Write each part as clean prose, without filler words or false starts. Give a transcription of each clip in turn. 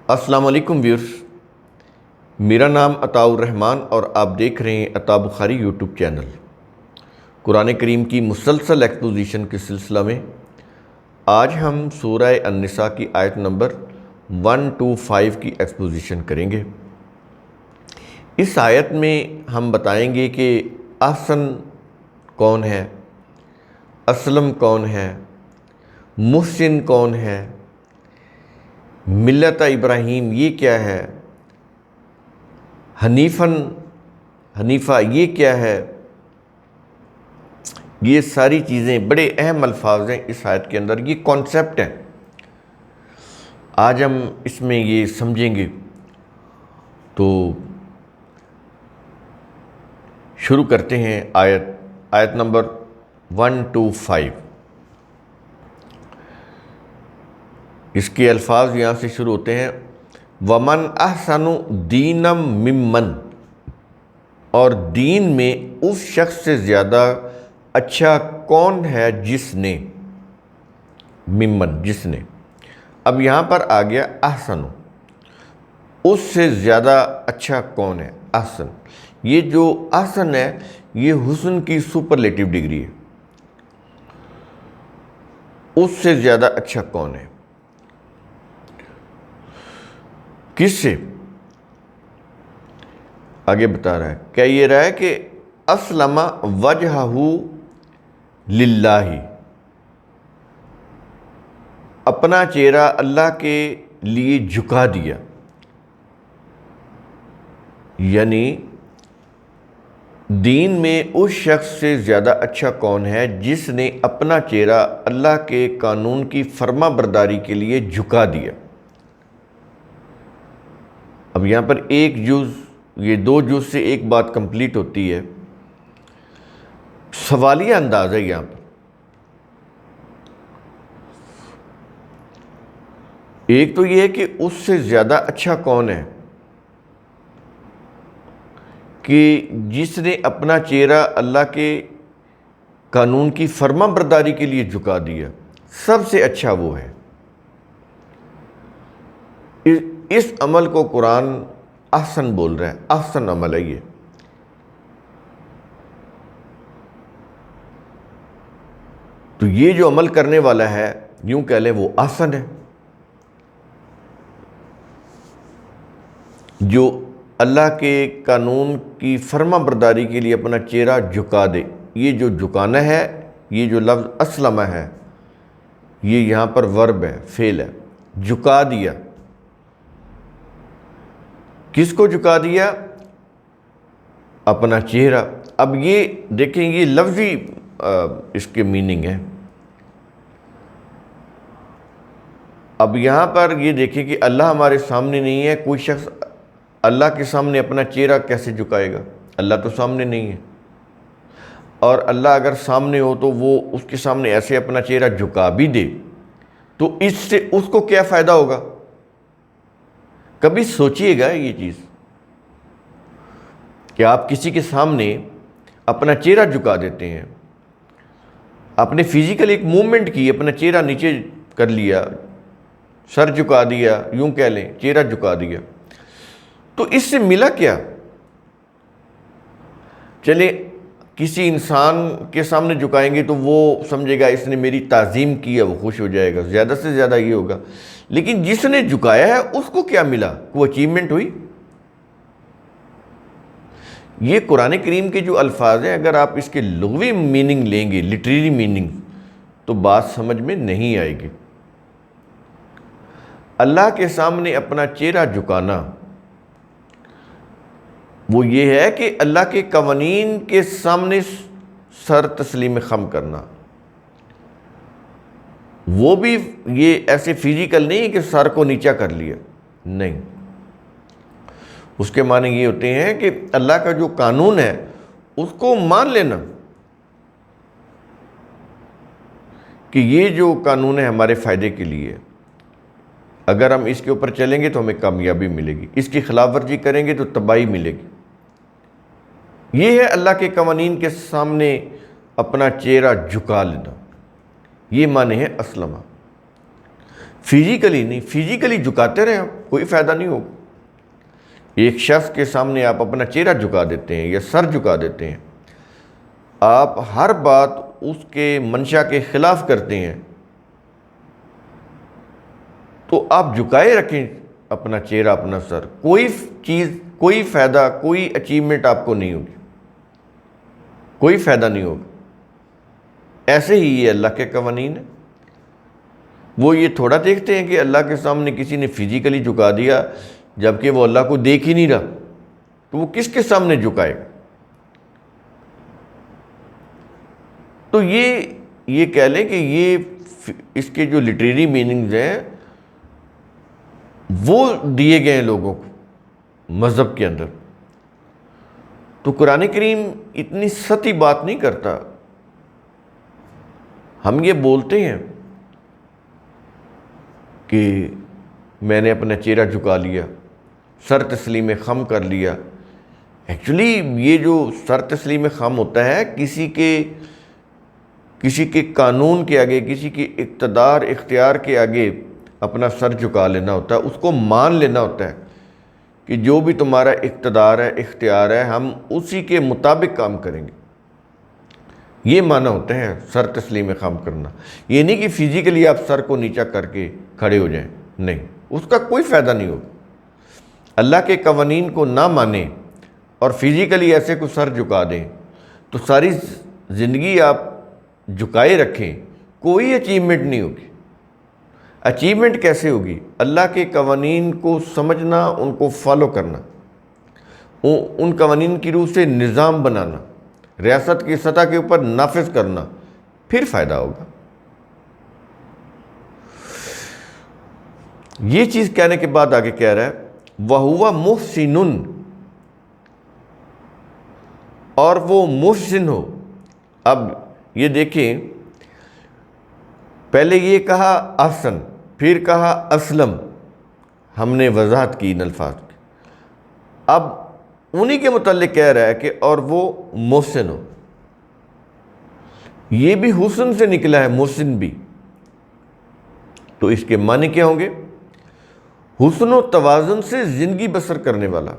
السلام علیکم ویورز، میرا نام عطاء الرحمن اور آپ دیکھ رہے ہیں عطاء بخاری یوٹیوب چینل۔ قرآن کریم کی مسلسل ایکسپوزیشن کے سلسلہ میں آج ہم سورہ النساء کی آیت نمبر 125 کی ایکسپوزیشن کریں گے۔ اس آیت میں ہم بتائیں گے کہ احسن کون ہے، اسلم کون ہے، محسن کون ہے، ملت ابراہیم یہ کیا ہے، حنیفہ یہ کیا ہے۔ یہ ساری چیزیں بڑے اہم الفاظ ہیں اس آیت کے اندر، یہ کانسیپٹ ہیں۔ آج ہم اس میں یہ سمجھیں گے۔ تو شروع کرتے ہیں آیت نمبر 125۔ اس کے الفاظ یہاں سے شروع ہوتے ہیں، وَمَنْ أَحْسَنُ دِينًا مِّمَّنْ، اور دین میں اس شخص سے زیادہ اچھا کون ہے جس نے، ممن جس نے، اب یہاں پر آ گیا احسن، اس سے زیادہ اچھا کون ہے۔ احسن، یہ جو احسن ہے یہ حسن کی سپرلیٹو ڈگری ہے۔ اس سے زیادہ اچھا کون ہے، کس سے؟ آگے بتا رہا ہے، کیا یہ رہا ہے کہ اسلم وجہہ للہ، اپنا چہرہ اللہ کے لیے جھکا دیا، یعنی دین میں اس شخص سے زیادہ اچھا کون ہے جس نے اپنا چہرہ اللہ کے قانون کی فرما برداری کے لیے جھکا دیا۔ اب یہاں پر ایک جز، یہ دو جز سے ایک بات کمپلیٹ ہوتی ہے۔ سوالیہ انداز ہے یہاں پر۔ ایک تو یہ ہے کہ اس سے زیادہ اچھا کون ہے کہ جس نے اپنا چہرہ اللہ کے قانون کی فرما برداری کے لیے جھکا دیا، سب سے اچھا وہ ہے۔ اس عمل کو قرآن احسن بول رہا ہے، احسن عمل ہے یہ۔ تو یہ جو عمل کرنے والا ہے، یوں کہہ لیں وہ احسن ہے، جو اللہ کے قانون کی فرما برداری کے لیے اپنا چہرہ جھکا دے۔ یہ جو جھکانا ہے، یہ جو لفظ اسلم ہے، یہ یہاں پر ورب ہے، فعل ہے، جھکا دیا۔ کس کو جھکا دیا؟ اپنا چہرہ۔ اب یہ دیکھیں، یہ لفظی اس کے میننگ ہے۔ اب یہاں پر یہ دیکھیں کہ اللہ ہمارے سامنے نہیں ہے، کوئی شخص اللہ کے سامنے اپنا چہرہ کیسے جھکائے گا؟ اللہ تو سامنے نہیں ہے، اور اللہ اگر سامنے ہو تو وہ اس کے سامنے ایسے اپنا چہرہ جھکا بھی دے تو اس سے اس کو کیا فائدہ ہوگا؟ کبھی سوچئے گا یہ چیز کہ آپ کسی کے سامنے اپنا چہرہ جھکا دیتے ہیں، آپ نے فزیکل ایک موومنٹ کی، اپنا چہرہ نیچے کر لیا، سر جھکا دیا، یوں کہہ لیں چہرہ جھکا دیا، تو اس سے ملا کیا؟ چلے کسی انسان کے سامنے جھکائیں گے تو وہ سمجھے گا اس نے میری تعظیم کی ہے، وہ خوش ہو جائے گا، زیادہ سے زیادہ یہ ہوگا۔ لیکن جس نے جھکایا ہے اس کو کیا ملا؟ وہ اچیومنٹ ہوئی۔ یہ قرآن کریم کے جو الفاظ ہیں، اگر آپ اس کے لغوی میننگ لیں گے، لٹریری میننگ، تو بات سمجھ میں نہیں آئے گی۔ اللہ کے سامنے اپنا چہرہ جھکانا وہ یہ ہے کہ اللہ کے قوانین کے سامنے سر تسلیم خم کرنا۔ وہ بھی یہ ایسے فزیکل نہیں کہ سر کو نیچا کر لیا، نہیں، اس کے معنی یہ ہوتے ہیں کہ اللہ کا جو قانون ہے اس کو مان لینا کہ یہ جو قانون ہے ہمارے فائدے کے لیے، اگر ہم اس کے اوپر چلیں گے تو ہمیں کامیابی ملے گی، اس کی خلاف ورزی کریں گے تو تباہی ملے گی۔ یہ ہے اللہ کے قوانین کے سامنے اپنا چہرہ جھکا لینا، یہ معنی ہے اسلمہ۔ فزیکلی نہیں، فزیکلی جھکاتے رہیں آپ، کوئی فائدہ نہیں ہوگا۔ ایک شخص کے سامنے آپ اپنا چہرہ جھکا دیتے ہیں یا سر جھکا دیتے ہیں، آپ ہر بات اس کے منشا کے خلاف کرتے ہیں، تو آپ جھکائے رکھیں اپنا چہرہ، اپنا سر، کوئی چیز، کوئی فائدہ، کوئی اچیومنٹ آپ کو نہیں ہوگی، کوئی فائدہ نہیں ہوگا۔ ایسے ہی یہ اللہ کے قوانین ہیں۔ وہ یہ تھوڑا دیکھتے ہیں کہ اللہ کے سامنے کسی نے فزیکلی جھکا دیا جبکہ وہ اللہ کو دیکھ ہی نہیں رہا، تو وہ کس کے سامنے جھکائے گا؟ تو یہ کہہ لیں کہ یہ اس کے جو لٹریری میننگز ہیں وہ دیے گئے ہیں لوگوں کو مذہب کے اندر۔ تو قرآن کریم اتنی سطحی بات نہیں کرتا۔ ہم یہ بولتے ہیں کہ میں نے اپنا چہرہ جھکا لیا، سر تسلیم خم کر لیا۔ ایکچولی یہ جو سر تسلیم خم ہوتا ہے، کسی کے قانون کے آگے، کسی کے اقتدار اختیار کے آگے اپنا سر جھکا لینا ہوتا ہے، اس کو مان لینا ہوتا ہے کہ جو بھی تمہارا اقتدار ہے، اختیار ہے، ہم اسی کے مطابق کام کریں گے۔ یہ معنی ہوتا ہے سر تسلیم خم کرنا۔ یہ نہیں کہ فزیکلی آپ سر کو نیچا کر کے کھڑے ہو جائیں، نہیں، اس کا کوئی فائدہ نہیں ہوگا۔ اللہ کے قوانین کو نہ مانیں اور فزیکلی ایسے کو سر جھکا دیں تو ساری زندگی آپ جھکائے رکھیں، کوئی اچیومنٹ نہیں ہوگی۔ اچیومنٹ کیسے ہوگی؟ اللہ کے قوانین کو سمجھنا، ان کو فالو کرنا، ان قوانین کی روح سے نظام بنانا، ریاست کی سطح کے اوپر نافذ کرنا، پھر فائدہ ہوگا۔ یہ چیز کہنے کے بعد آگے کہہ رہا ہے وَهُوَ مُحْسِنٌ، اور وہ محسن ہو۔ اب یہ دیکھیں، پہلے یہ کہا احسن، پھر کہا اسلم، ہم نے وضاحت کی ان الفاظ کی۔ اب انہی کے متعلق کہہ رہا ہے کہ اور وہ محسن ہو۔ یہ بھی حسن سے نکلا ہے، محسن بھی، تو اس کے معنی کیا ہوں گے؟ حسن و توازن سے زندگی بسر کرنے والا،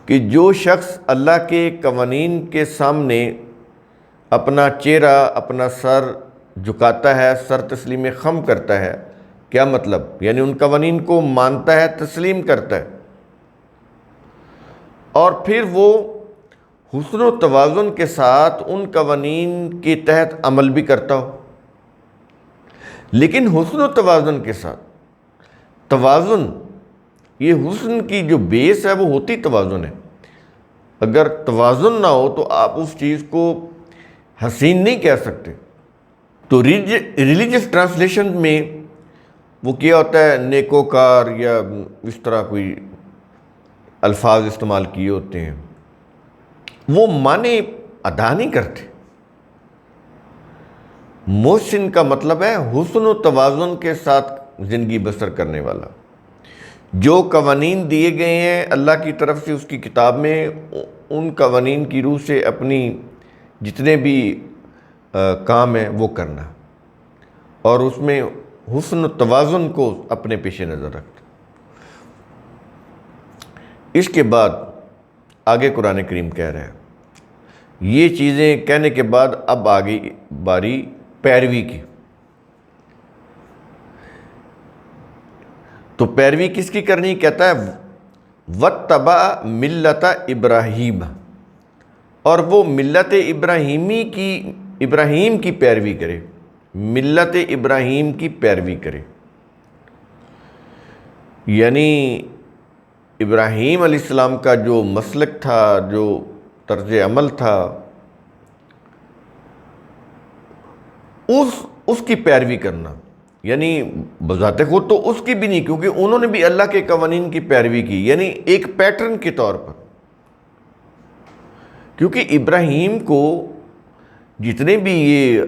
کہ جو شخص اللہ کے قوانین کے سامنے اپنا چہرہ، اپنا سر جھکاتا ہے، سر تسلیم خم کرتا ہے، کیا مطلب؟ یعنی ان قوانین کو مانتا ہے، تسلیم کرتا ہے، اور پھر وہ حسن و توازن کے ساتھ ان قوانین کے تحت عمل بھی کرتا ہو۔ لیکن حسن و توازن کے ساتھ، توازن، یہ حسن کی جو بیس ہے وہ ہوتی توازن ہے۔ اگر توازن نہ ہو تو آپ اس چیز کو حسین نہیں کہہ سکتے۔ تو ریلیجس ٹرانسلیشن میں وہ کیا ہوتا ہے، نیکوکار یا اس طرح کوئی الفاظ استعمال کیے ہوتے ہیں، وہ معنی ادا نہیں کرتے۔ محسن کا مطلب ہے حسن و توازن کے ساتھ زندگی بسر کرنے والا۔ جو قوانین دیے گئے ہیں اللہ کی طرف سے اس کی کتاب میں، ان قوانین کی روح سے اپنی جتنے بھی کام ہیں وہ کرنا، اور اس میں حسن و توازن کو اپنے پیش نظر رکھنا۔ اس کے بعد آگے قرآن کریم کہہ رہا ہے، یہ چیزیں کہنے کے بعد اب آگے باری پیروی کی۔ تو پیروی کس کی کرنی؟ کہتا ہے وَاتَّبَعَ مِلَّةَ ابراہیم، اور وہ ملت ابراہیم کی پیروی کرے، ملت ابراہیم کی پیروی کرے۔ یعنی ابراہیم علیہ السلام کا جو مسلک تھا، جو طرز عمل تھا، اس کی پیروی کرنا، یعنی بذات خود تو اس کی بھی نہیں، کیونکہ انہوں نے بھی اللہ کے قوانین کی پیروی کی، یعنی ایک پیٹرن کے طور پر۔ کیونکہ ابراہیم کو جتنے بھی یہ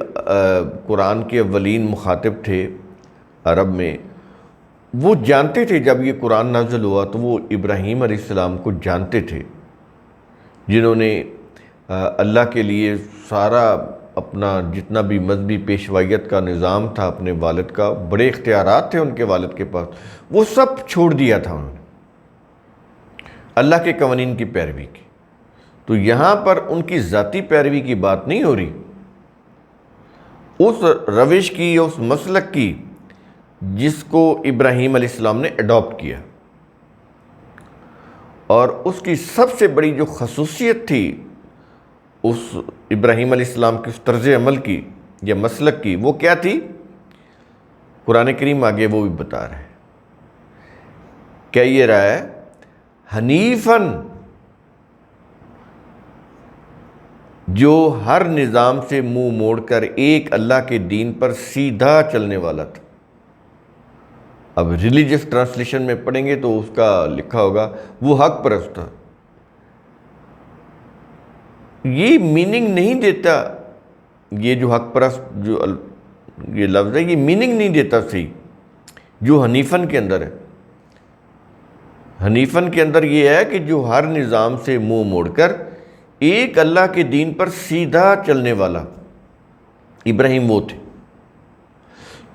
قرآن کے اولین مخاطب تھے عرب میں، وہ جانتے تھے، جب یہ قرآن نازل ہوا تو وہ ابراہیم علیہ السلام کو جانتے تھے، جنہوں نے اللہ کے لیے سارا اپنا جتنا بھی مذہبی پیشوائیت کا نظام تھا اپنے والد کا، بڑے اختیارات تھے ان کے والد کے پاس، وہ سب چھوڑ دیا تھا انہوں نے اللہ کے قوانین کی پیروی کی۔ تو یہاں پر ان کی ذاتی پیروی کی بات نہیں ہو رہی، اس روش کی، اس مسلک کی جس کو ابراہیم علیہ السلام نے اڈاپٹ کیا، اور اس کی سب سے بڑی جو خصوصیت تھی اس ابراہیم علیہ السلام کی اس طرز عمل کی یا مسلک کی، وہ کیا تھی؟ قرآن کریم آگے وہ بھی بتا رہا ہے۔ کیا یہ رہا ہے؟ حنیفاً، جو ہر نظام سے منہ موڑ کر ایک اللہ کے دین پر سیدھا چلنے والا تھا۔ اب ریلیجس ٹرانسلیشن میں پڑھیں گے تو اس کا لکھا ہوگا وہ حق پرست تھا۔ یہ میننگ نہیں دیتا، یہ جو حق پرست جو یہ لفظ ہے، یہ میننگ نہیں دیتا صحیح جو حنیفاً کے اندر ہے۔ حنیفاً کے اندر یہ ہے کہ جو ہر نظام سے منہ موڑ کر ایک اللہ کے دین پر سیدھا چلنے والا، ابراہیم وہ تھے۔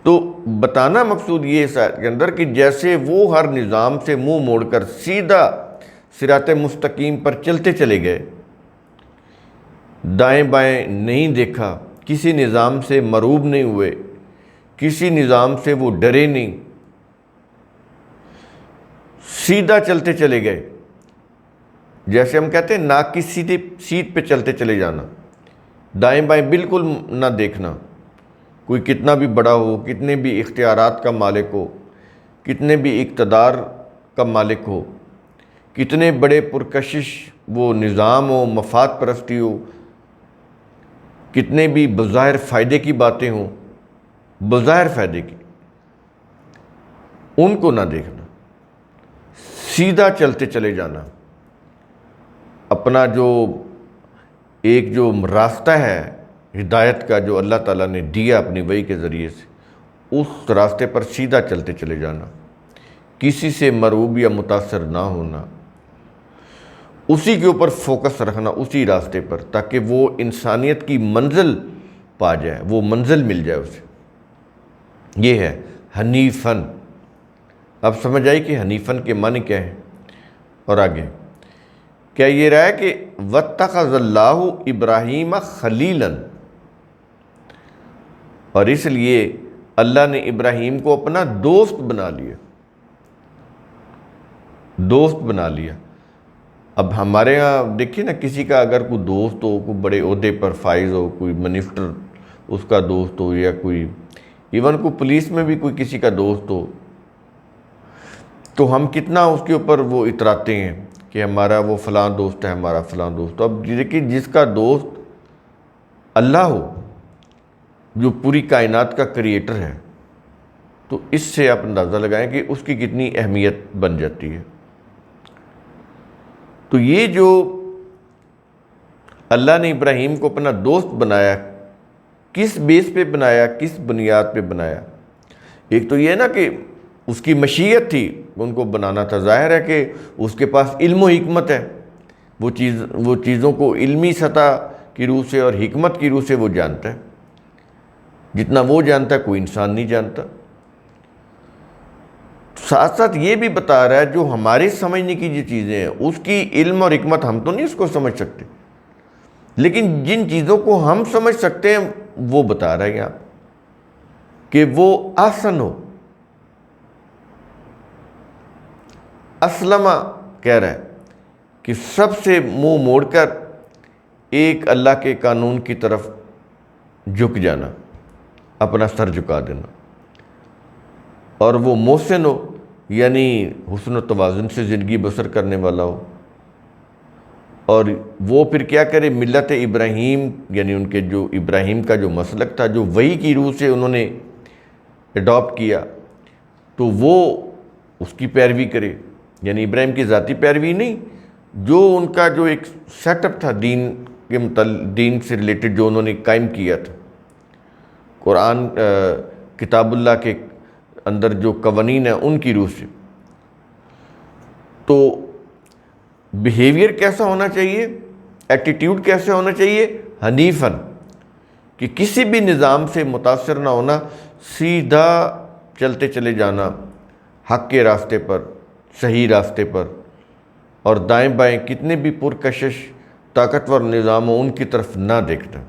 تو بتانا مقصود یہ اس آیت کے اندر کہ جیسے وہ ہر نظام سے منہ موڑ کر سیدھا صراط مستقیم پر چلتے چلے گئے، دائیں بائیں نہیں دیکھا، کسی نظام سے مرعوب نہیں ہوئے، کسی نظام سے وہ ڈرے نہیں، سیدھا چلتے چلے گئے، جیسے ہم کہتے ہیں ناک کی سیدھی سیٹ پہ چلتے چلے جانا، دائیں بائیں بالکل نہ دیکھنا، کوئی کتنا بھی بڑا ہو، کتنے بھی اختیارات کا مالک ہو، کتنے بھی اقتدار کا مالک ہو، کتنے بڑے پرکشش وہ نظام ہو، مفاد پرستی ہو، کتنے بھی بظاہر فائدے کی باتیں ہوں، بظاہر فائدے کی، ان کو نہ دیکھنا، سیدھا چلتے چلے جانا، اپنا جو ایک جو راستہ ہے ہدایت کا جو اللہ تعالیٰ نے دیا اپنی وحی کے ذریعے سے، اس راستے پر سیدھا چلتے چلے جانا، کسی سے مرعوب یا متاثر نہ ہونا، اسی کے اوپر فوکس رکھنا، اسی راستے پر، تاکہ وہ انسانیت کی منزل پا جائے، وہ منزل مل جائے اسے۔ یہ ہے حنیفاً۔ اب سمجھ آئی کہ حنیفاً کے معنی کیا ہے؟ اور آگے کیا یہ رہا ہے کہ وَاتَّخَذَ اللَّهُ إِبْرَاهِيمَ خَلِيلًا، اور اس لیے اللہ نے ابراہیم کو اپنا دوست بنا لیا، دوست بنا لیا۔ اب ہمارے ہاں دیکھیے نا، کسی کا اگر کوئی دوست ہو، کوئی بڑے عہدے پر فائز ہو، کوئی منسٹر اس کا دوست ہو، یا کوئی ایون کوئی پولیس میں بھی کوئی کسی کا دوست ہو، تو ہم کتنا اس کے اوپر وہ اتراتے ہیں کہ ہمارا وہ فلاں دوست ہے، ہمارا فلاں دوست۔ اب دیکھیے جس کا دوست اللہ ہو، جو پوری کائنات کا کریٹر ہے، تو اس سے آپ اندازہ لگائیں کہ اس کی کتنی اہمیت بن جاتی ہے۔ تو یہ جو اللہ نے ابراہیم کو اپنا دوست بنایا، کس بیس پہ بنایا، کس بنیاد پہ بنایا؟ ایک تو یہ نا کہ اس کی مشیت تھی، ان کو بنانا تھا۔ ظاہر ہے کہ اس کے پاس علم و حکمت ہے، وہ چیزوں کو علمی سطح کی روح سے اور حکمت کی روح سے وہ جانتا ہے، جتنا وہ جانتا ہے کوئی انسان نہیں جانتا۔ ساتھ ساتھ یہ بھی بتا رہا ہے جو ہمارے سمجھنے کی جو چیزیں ہیں، اس کی علم اور حکمت ہم تو نہیں اس کو سمجھ سکتے، لیکن جن چیزوں کو ہم سمجھ سکتے ہیں وہ بتا رہا ہے یہاں کہ وہ احسن ہو۔ اسلمہ کہہ رہا ہے کہ سب سے منہ موڑ کر ایک اللہ کے قانون کی طرف جھک جانا، اپنا سر جھکا دینا، اور وہ محسن ہو، یعنی حسن و توازن سے زندگی بسر کرنے والا ہو، اور وہ پھر کیا کرے؟ ملت ابراہیم، یعنی ان کے جو ابراہیم کا جو مسلک تھا، جو وحی کی روح سے انہوں نے اڈاپٹ کیا، تو وہ اس کی پیروی کرے، یعنی ابراہیم کی ذاتی پیروی نہیں، جو ان کا جو ایک سیٹ اپ تھا دین کے دین سے ریلیٹڈ جو انہوں نے قائم کیا تھا، قرآن کتاب اللہ کے اندر جو قوانین ہیں ان کی روح سے۔ تو بیہیویئر کیسا ہونا چاہیے، ایٹیٹیوڈ کیسا ہونا چاہیے؟ حنیفاً، کہ کسی بھی نظام سے متاثر نہ ہونا، سیدھا چلتے چلے جانا حق کے راستے پر، صحیح راستے پر، اور دائیں بائیں کتنے بھی پرکشش طاقتور نظام ہوں ان کی طرف نہ دیکھنا۔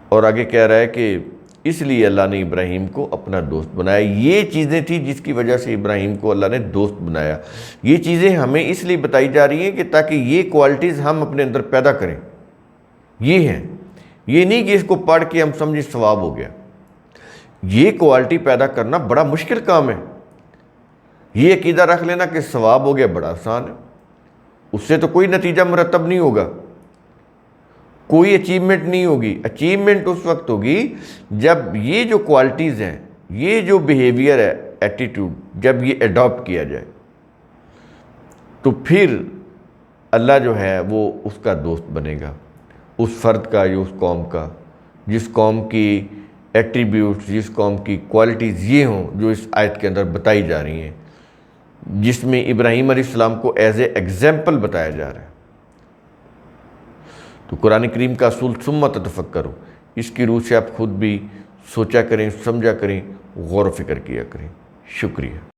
اور آگے کہہ رہا ہے کہ اس لیے اللہ نے ابراہیم کو اپنا دوست بنایا۔ یہ چیزیں تھیں جس کی وجہ سے ابراہیم کو اللہ نے دوست بنایا۔ یہ چیزیں ہمیں اس لیے بتائی جا رہی ہیں کہ تاکہ یہ کوالٹیز ہم اپنے اندر پیدا کریں۔ یہ ہیں، یہ نہیں کہ اس کو پڑھ کے ہم سمجھیں ثواب ہو گیا۔ یہ کوالٹی پیدا کرنا بڑا مشکل کام ہے۔ یہ عقیدہ رکھ لینا کہ ثواب ہو گیا بڑا آسان ہے، اس سے تو کوئی نتیجہ مرتب نہیں ہوگا، کوئی اچیومنٹ نہیں ہوگی۔ اچیومنٹ اس وقت ہوگی جب یہ جو کوالٹیز ہیں، یہ جو بیہیویئر ہے، ایٹیٹیوڈ، جب یہ اڈاپٹ کیا جائے تو پھر اللہ جو ہے وہ اس کا دوست بنے گا، اس فرد کا یا اس قوم کا، جس قوم کی ایٹریبیوٹس، جس قوم کی کوالٹیز یہ ہوں جو اس آیت کے اندر بتائی جا رہی ہیں، جس میں ابراہیم علیہ السلام کو ایز اے ایگزامپل بتایا جا رہا ہے۔ تو قرآن کریم کا اصول ثم تتفکروا، اس کی روح سے آپ خود بھی سوچا کریں، سمجھا کریں، غور و فکر کیا کریں۔ شکریہ۔